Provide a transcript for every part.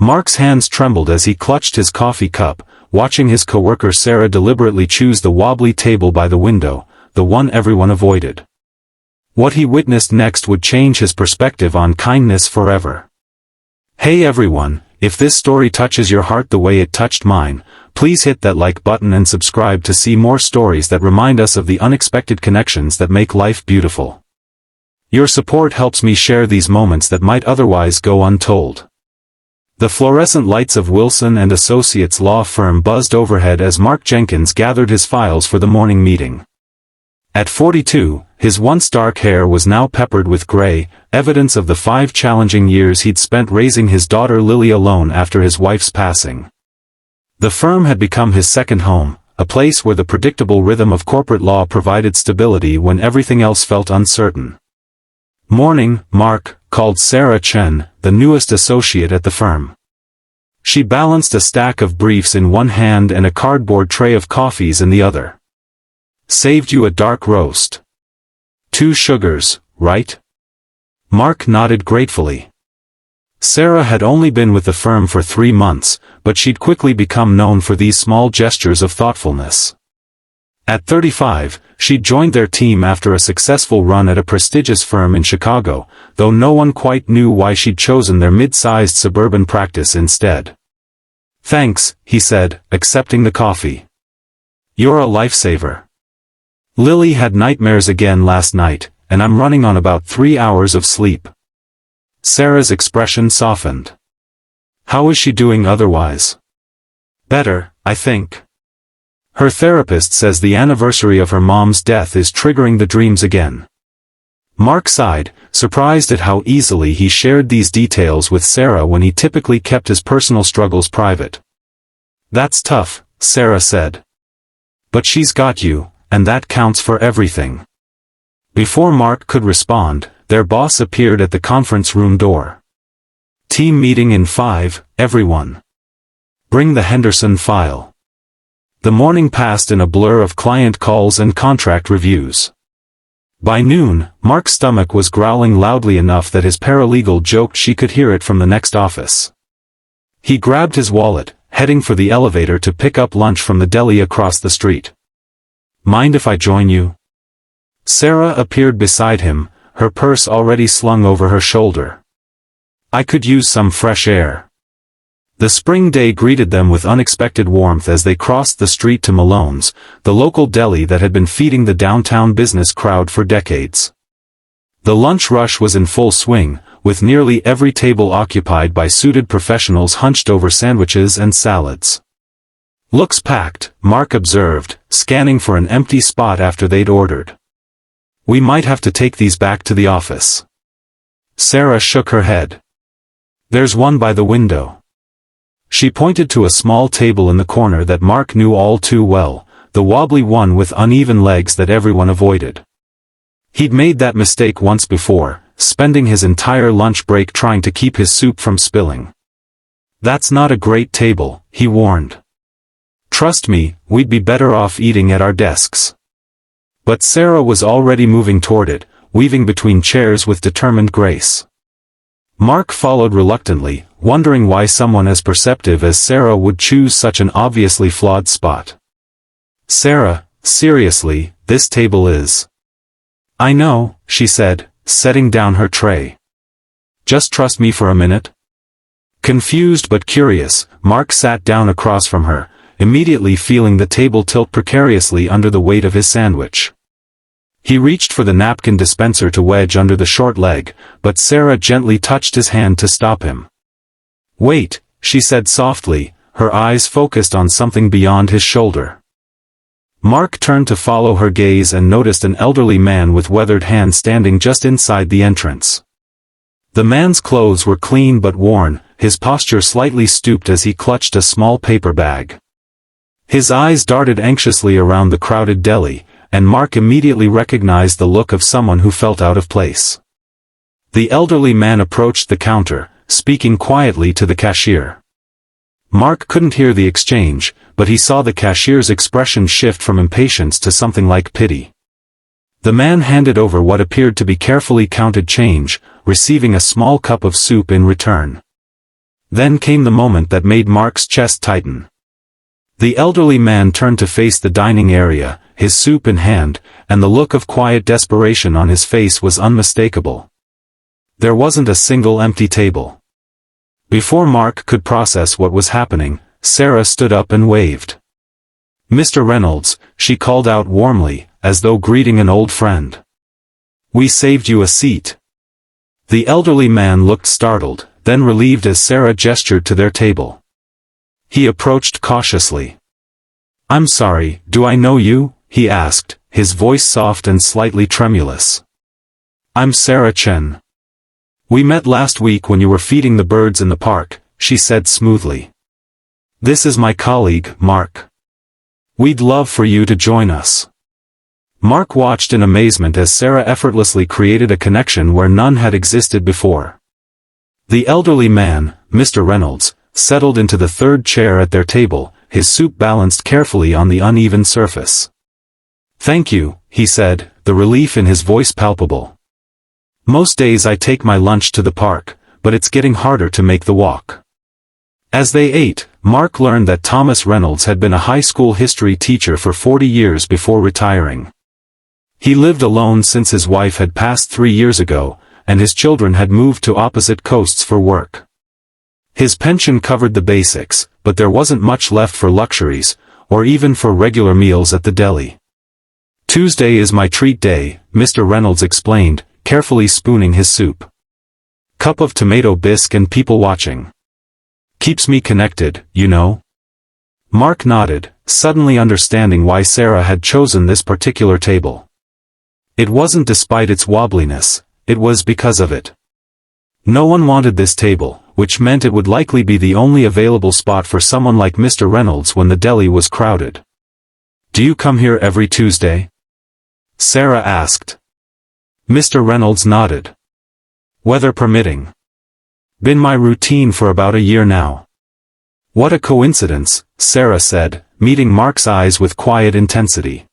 Mark's hands trembled as he clutched his coffee cup, watching his coworker Sarah deliberately choose the wobbly table by the window, the one everyone avoided. What he witnessed next would change his perspective on kindness forever. Hey everyone, if this story touches your heart the way it touched mine, please hit that like button and subscribe to see more stories that remind us of the unexpected connections that make life beautiful. Your support helps me share these moments that might otherwise go untold. The fluorescent lights of Wilson and Associates law firm buzzed overhead as Mark Jenkins gathered his files for the morning meeting. At 42, his once dark hair was now peppered with gray, evidence of the 5 challenging years he'd spent raising his daughter Lily alone after his wife's passing. The firm had become his second home, a place where the predictable rhythm of corporate law provided stability when everything else felt uncertain. "Morning, Mark," called Sarah Chen, the newest associate at the firm. She balanced a stack of briefs in one hand and a cardboard tray of coffees in the other. "Saved you a dark roast. 2 sugars, right?" Mark nodded gratefully. Sarah had only been with the firm for 3 months, but she'd quickly become known for these small gestures of thoughtfulness. At 35, she'd joined their team after a successful run at a prestigious firm in Chicago, though no one quite knew why she'd chosen their mid-sized suburban practice instead. "Thanks," he said, accepting the coffee. "You're a lifesaver. Lily had nightmares again last night, and I'm running on about 3 hours of sleep." Sarah's expression softened. "How is she doing otherwise?" "Better, I think. Her therapist says the anniversary of her mom's death is triggering the dreams again." Mark sighed, surprised at how easily he shared these details with Sarah when he typically kept his personal struggles private. "That's tough," Sarah said. "But she's got you, and that counts for everything." Before Mark could respond, their boss appeared at the conference room door. "Team meeting in 5, everyone. Bring the Henderson file." The morning passed in a blur of client calls and contract reviews. By noon, Mark's stomach was growling loudly enough that his paralegal joked she could hear it from the next office. He grabbed his wallet, heading for the elevator to pick up lunch from the deli across the street. "Mind if I join you?" Sarah appeared beside him, her purse already slung over her shoulder. "I could use some fresh air." The spring day greeted them with unexpected warmth as they crossed the street to Malone's, the local deli that had been feeding the downtown business crowd for decades. The lunch rush was in full swing, with nearly every table occupied by suited professionals hunched over sandwiches and salads. "Looks packed," Mark observed, scanning for an empty spot after they'd ordered. "We might have to take these back to the office." Sarah shook her head. "There's one by the window." She pointed to a small table in the corner that Mark knew all too well, the wobbly one with uneven legs that everyone avoided. He'd made that mistake once before, spending his entire lunch break trying to keep his soup from spilling. "That's not a great table," he warned. "Trust me, we'd be better off eating at our desks." But Sarah was already moving toward it, weaving between chairs with determined grace. Mark followed reluctantly, wondering why someone as perceptive as Sarah would choose such an obviously flawed spot. "Sarah, seriously, this table is..." "I know," she said, setting down her tray. "Just trust me for a minute." Confused but curious, Mark sat down across from her, immediately feeling the table tilt precariously under the weight of his sandwich. He reached for the napkin dispenser to wedge under the short leg, but Sarah gently touched his hand to stop him. "Wait," she said softly, her eyes focused on something beyond his shoulder. Mark turned to follow her gaze and noticed an elderly man with weathered hands standing just inside the entrance. The man's clothes were clean but worn, his posture slightly stooped as he clutched a small paper bag. His eyes darted anxiously around the crowded deli, and Mark immediately recognized the look of someone who felt out of place. The elderly man approached the counter, speaking quietly to the cashier. Mark couldn't hear the exchange, but he saw the cashier's expression shift from impatience to something like pity. The man handed over what appeared to be carefully counted change, receiving a small cup of soup in return. Then came the moment that made Mark's chest tighten. The elderly man turned to face the dining area, his soup in hand, and the look of quiet desperation on his face was unmistakable. There wasn't a single empty table. Before Mark could process what was happening, Sarah stood up and waved. "Mr. Reynolds," she called out warmly, as though greeting an old friend. "We saved you a seat." The elderly man looked startled, then relieved as Sarah gestured to their table. He approached cautiously. "I'm sorry, do I know you?" he asked, his voice soft and slightly tremulous. "I'm Sarah Chen. We met last week when you were feeding the birds in the park," she said smoothly. "This is my colleague, Mark. We'd love for you to join us." Mark watched in amazement as Sarah effortlessly created a connection where none had existed before. The elderly man, Mr. Reynolds, settled into the third chair at their table, his soup balanced carefully on the uneven surface. "Thank you," he said, the relief in his voice palpable. "Most days I take my lunch to the park, but it's getting harder to make the walk." As they ate, Mark learned that Thomas Reynolds had been a high school history teacher for 40 years before retiring. He lived alone since his wife had passed 3 years ago, and his children had moved to opposite coasts for work. His pension covered the basics, but there wasn't much left for luxuries, or even for regular meals at the deli. "Tuesday is my treat day," Mr. Reynolds explained, carefully spooning his soup. "Cup of tomato bisque and people watching. Keeps me connected, you know." Mark nodded, suddenly understanding why Sarah had chosen this particular table. It wasn't despite its wobbliness, it was because of it. No one wanted this table, which meant it would likely be the only available spot for someone like Mr. Reynolds when the deli was crowded. "Do you come here every Tuesday?" Sarah asked. Mr. Reynolds nodded. "Weather permitting. Been my routine for about a year now." "What a coincidence," Sarah said, meeting Mark's eyes with quiet intensity.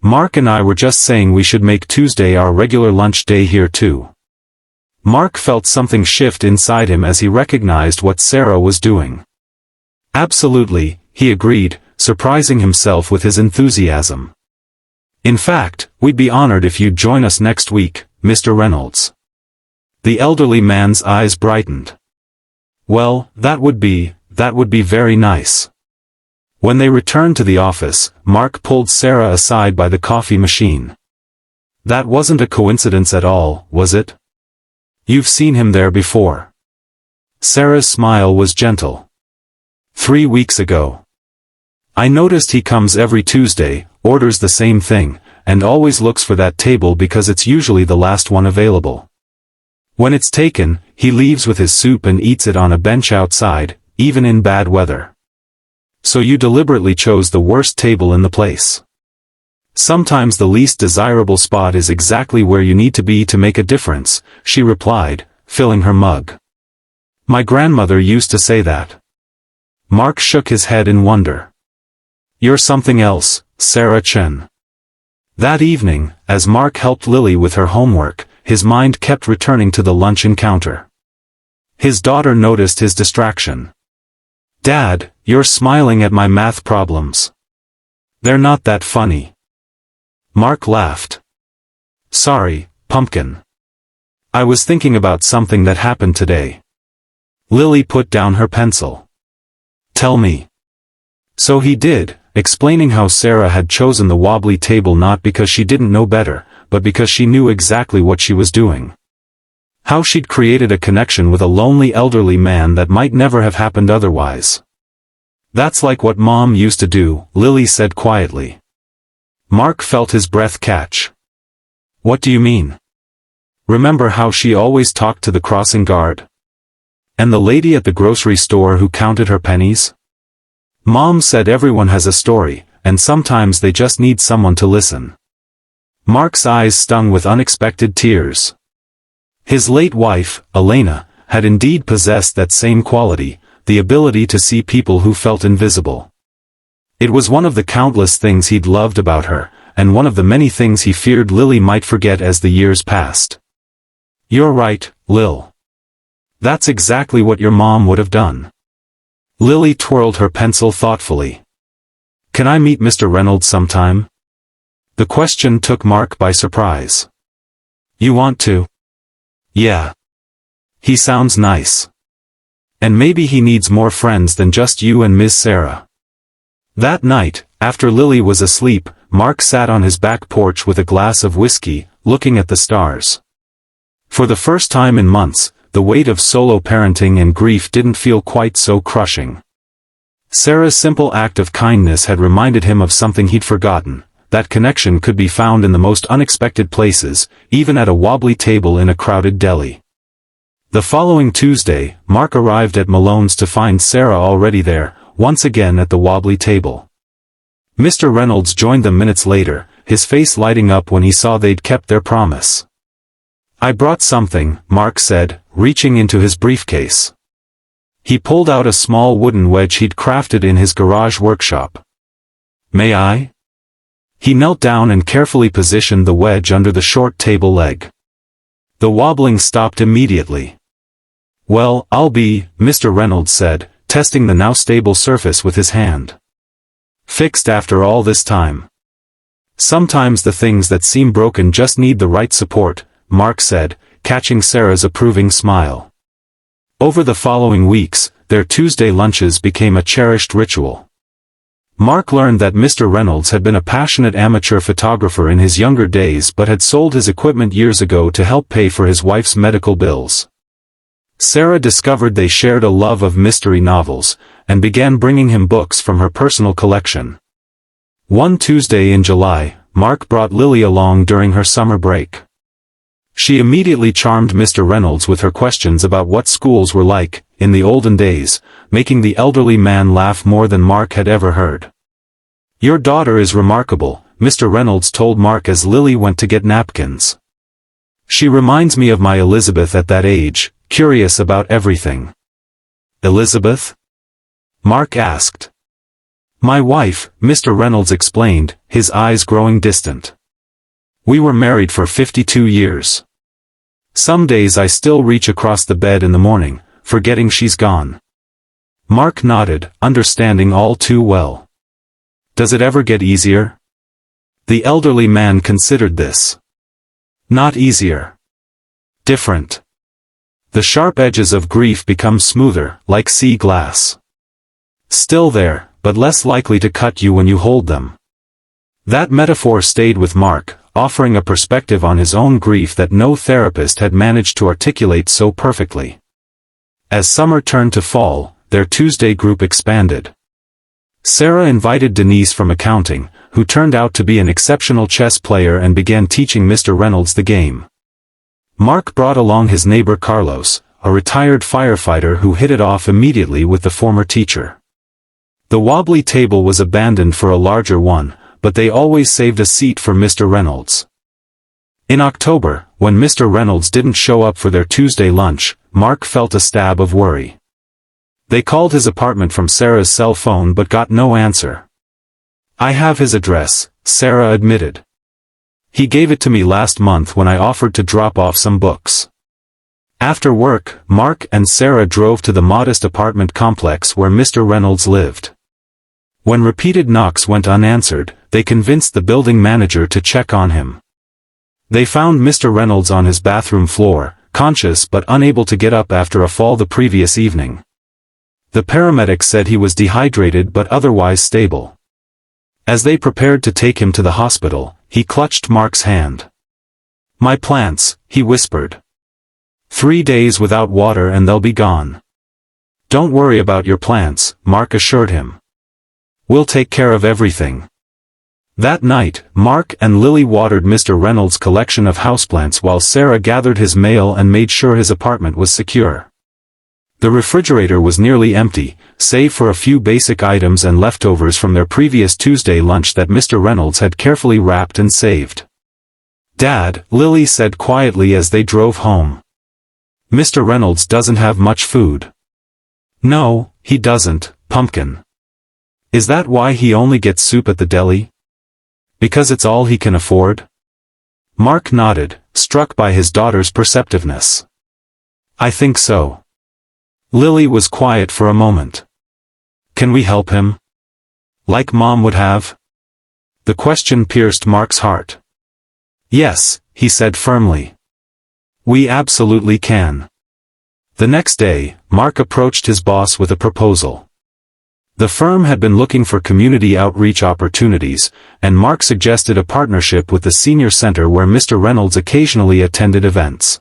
"Mark and I were just saying we should make Tuesday our regular lunch day here too." Mark felt something shift inside him as he recognized what Sarah was doing. "Absolutely," he agreed, surprising himself with his enthusiasm. "In fact, we'd be honored if you'd join us next week, Mr. Reynolds." The elderly man's eyes brightened. "Well, that would be very nice." When they returned to the office, Mark pulled Sarah aside by the coffee machine. "That wasn't a coincidence at all, was it? You've seen him there before." Sarah's smile was gentle. 3 weeks ago. I noticed he comes every Tuesday, orders the same thing, and always looks for that table because it's usually the last one available. When it's taken, he leaves with his soup and eats it on a bench outside, even in bad weather. So you deliberately chose the worst table in the place. Sometimes the least desirable spot is exactly where you need to be to make a difference, she replied, filling her mug. My grandmother used to say that. Mark shook his head in wonder. You're something else, Sarah Chen. That evening, as Mark helped Lily with her homework, his mind kept returning to the lunch encounter. His daughter noticed his distraction. Dad, you're smiling at my math problems. They're not that funny. Mark laughed. Sorry, pumpkin. I was thinking about something that happened today. Lily put down her pencil. Tell me. So he did, explaining how Sarah had chosen the wobbly table not because she didn't know better, but because she knew exactly what she was doing. How she'd created a connection with a lonely elderly man that might never have happened otherwise. That's like what Mom used to do, Lily said quietly. Mark felt his breath catch. What do you mean? Remember how she always talked to the crossing guard? And the lady at the grocery store who counted her pennies? Mom said everyone has a story, and sometimes they just need someone to listen. Mark's eyes stung with unexpected tears. His late wife, Elena, had indeed possessed that same quality, the ability to see people who felt invisible. It was one of the countless things he'd loved about her, and one of the many things he feared Lily might forget as the years passed. You're right, Lil. That's exactly what your mom would have done. Lily twirled her pencil thoughtfully. Can I meet Mr. Reynolds sometime? The question took Mark by surprise. You want to? Yeah. He sounds nice. And maybe he needs more friends than just you and Miss Sarah. That night, after Lily was asleep, Mark sat on his back porch with a glass of whiskey, looking at the stars. For the first time in months, the weight of solo parenting and grief didn't feel quite so crushing. Sarah's simple act of kindness had reminded him of something he'd forgotten. That connection could be found in the most unexpected places, even at a wobbly table in a crowded deli. The following Tuesday, Mark arrived at Malone's to find Sarah already there, once again at the wobbly table. Mr. Reynolds joined them minutes later, his face lighting up when he saw they'd kept their promise. I brought something, Mark said, reaching into his briefcase. He pulled out a small wooden wedge he'd crafted in his garage workshop. May I? He knelt down and carefully positioned the wedge under the short table leg. The wobbling stopped immediately. Well, I'll be, Mr. Reynolds said, testing the now stable surface with his hand. Fixed after all this time. Sometimes the things that seem broken just need the right support, Mark said, catching Sarah's approving smile. Over the following weeks, their Tuesday lunches became a cherished ritual. Mark learned that Mr. Reynolds had been a passionate amateur photographer in his younger days but had sold his equipment years ago to help pay for his wife's medical bills. Sarah discovered they shared a love of mystery novels, and began bringing him books from her personal collection. One Tuesday in July, Mark brought Lily along during her summer break. She immediately charmed Mr. Reynolds with her questions about what schools were like, in the olden days, making the elderly man laugh more than Mark had ever heard. Your daughter is remarkable, Mr. Reynolds told Mark as Lily went to get napkins. She reminds me of my Elizabeth at that age, curious about everything. Elizabeth? Mark asked. My wife, Mr. Reynolds explained, his eyes growing distant. We were married for 52 years. Some days I still reach across the bed in the morning, forgetting she's gone. Mark nodded, understanding all too well. Does it ever get easier? The elderly man considered this. Not easier. Different. The sharp edges of grief become smoother, like sea glass. Still there, but less likely to cut you when you hold them. That metaphor stayed with Mark, offering a perspective on his own grief that no therapist had managed to articulate so perfectly. As summer turned to fall, their Tuesday group expanded. Sarah invited Denise from accounting, who turned out to be an exceptional chess player and began teaching Mr. Reynolds the game. Mark brought along his neighbor Carlos, a retired firefighter who hit it off immediately with the former teacher. The wobbly table was abandoned for a larger one, but they always saved a seat for Mr. Reynolds. In October, when Mr. Reynolds didn't show up for their Tuesday lunch, Mark felt a stab of worry. They called his apartment from Sarah's cell phone but got no answer. I have his address, Sarah admitted. He gave it to me last month when I offered to drop off some books. After work, Mark and Sarah drove to the modest apartment complex where Mr. Reynolds lived. When repeated knocks went unanswered, they convinced the building manager to check on him. They found Mr. Reynolds on his bathroom floor, conscious but unable to get up after a fall the previous evening. The paramedics said he was dehydrated but otherwise stable. As they prepared to take him to the hospital, he clutched Mark's hand. My plants, he whispered. 3 days without water and they'll be gone. Don't worry about your plants, Mark assured him. We'll take care of everything. That night, Mark and Lily watered Mr. Reynolds' collection of houseplants while Sarah gathered his mail and made sure his apartment was secure. The refrigerator was nearly empty, save for a few basic items and leftovers from their previous Tuesday lunch that Mr. Reynolds had carefully wrapped and saved. Dad, Lily said quietly as they drove home. Mr. Reynolds doesn't have much food. No, he doesn't, pumpkin. Is that why he only gets soup at the deli? Because it's all he can afford? Mark nodded, struck by his daughter's perceptiveness. I think so. Lily was quiet for a moment. Can we help him? Like Mom would have? The question pierced Mark's heart. Yes, he said firmly. We absolutely can. The next day, Mark approached his boss with a proposal. The firm had been looking for community outreach opportunities, and Mark suggested a partnership with the senior center where Mr. Reynolds occasionally attended events.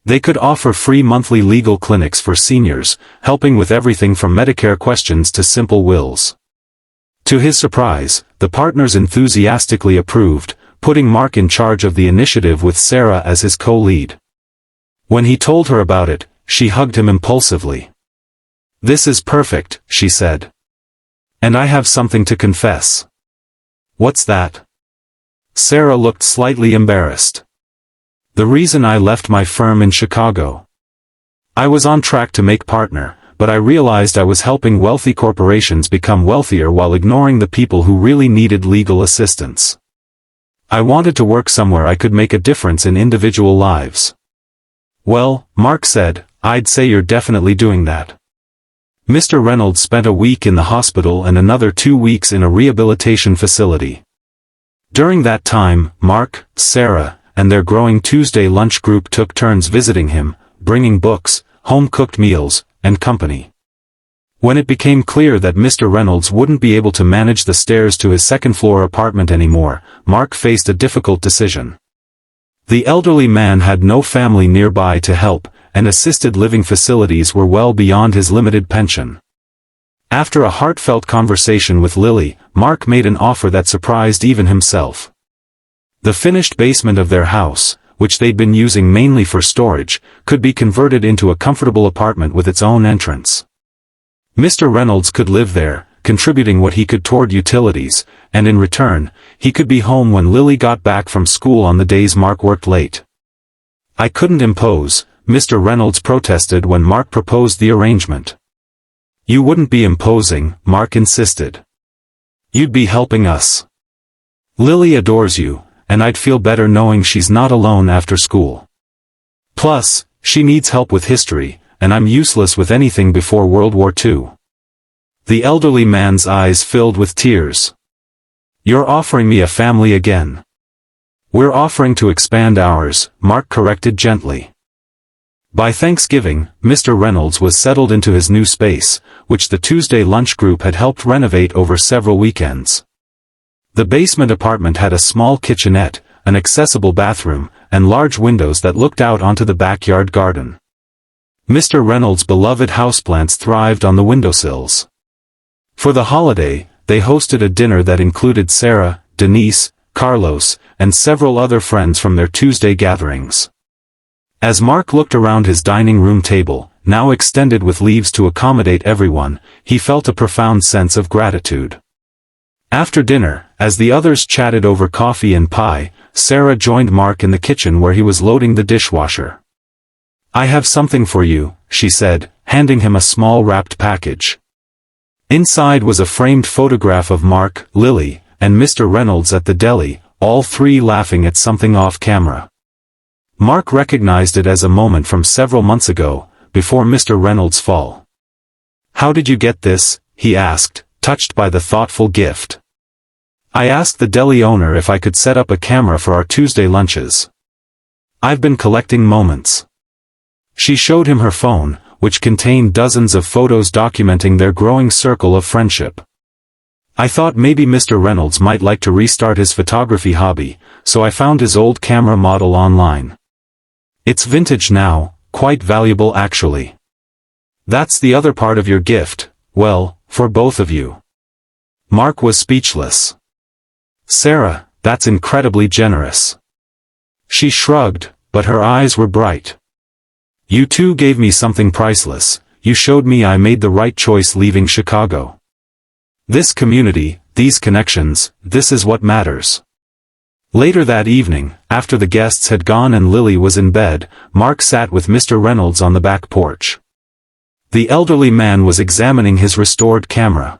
They could offer free monthly legal clinics for seniors, helping with everything from Medicare questions to simple wills. To his surprise, the partners enthusiastically approved, putting Mark in charge of the initiative with Sarah as his co-lead. When he told her about it, she hugged him impulsively. This is perfect, she said. And I have something to confess. What's that? Sarah looked slightly embarrassed. The reason I left my firm in Chicago. I was on track to make partner, but I realized I was helping wealthy corporations become wealthier while ignoring the people who really needed legal assistance. I wanted to work somewhere I could make a difference in individual lives. Well, Mark said, I'd say you're definitely doing that. Mr. Reynolds spent a week in the hospital and another 2 weeks in a rehabilitation facility. During that time, Mark, Sarah, and their growing Tuesday lunch group took turns visiting him, bringing books, home-cooked meals, and company. When it became clear that Mr. Reynolds wouldn't be able to manage the stairs to his second-floor apartment anymore, Mark faced a difficult decision. The elderly man had no family nearby to help, and assisted living facilities were well beyond his limited pension. After a heartfelt conversation with Lily, Mark made an offer that surprised even himself. The finished basement of their house, which they'd been using mainly for storage, could be converted into a comfortable apartment with its own entrance. Mr. Reynolds could live there, contributing what he could toward utilities, and in return, he could be home when Lily got back from school on the days Mark worked late. I couldn't impose, Mr. Reynolds protested when Mark proposed the arrangement. You wouldn't be imposing, Mark insisted. You'd be helping us. Lily adores you, and I'd feel better knowing she's not alone after school. Plus, she needs help with history, and I'm useless with anything before World War II. The elderly man's eyes filled with tears. You're offering me a family again. We're offering to expand ours, Mark corrected gently. By Thanksgiving, Mr. Reynolds was settled into his new space, which the Tuesday lunch group had helped renovate over several weekends. The basement apartment had a small kitchenette, an accessible bathroom, and large windows that looked out onto the backyard garden. Mr. Reynolds' beloved houseplants thrived on the windowsills. For the holiday, they hosted a dinner that included Sarah, Denise, Carlos, and several other friends from their Tuesday gatherings. As Mark looked around his dining room table, now extended with leaves to accommodate everyone, he felt a profound sense of gratitude. After dinner, as the others chatted over coffee and pie, Sarah joined Mark in the kitchen where he was loading the dishwasher. I have something for you, she said, handing him a small wrapped package. Inside was a framed photograph of Mark, Lily, and Mr. Reynolds at the deli, all three laughing at something off camera. Mark recognized it as a moment from several months ago, before Mr. Reynolds' fall. How did you get this? He asked, touched by the thoughtful gift. I asked the deli owner if I could set up a camera for our Tuesday lunches. I've been collecting moments. She showed him her phone, which contained dozens of photos documenting their growing circle of friendship. I thought maybe Mr. Reynolds might like to restart his photography hobby, so I found his old camera model online. It's vintage now, quite valuable actually. That's the other part of your gift, well, for both of you. Mark was speechless. Sarah, that's incredibly generous. She shrugged, but her eyes were bright. You two gave me something priceless, you showed me I made the right choice leaving Chicago. This community, these connections, this is what matters. Later that evening, after the guests had gone and Lily was in bed, Mark sat with Mr. Reynolds on the back porch. The elderly man was examining his restored camera.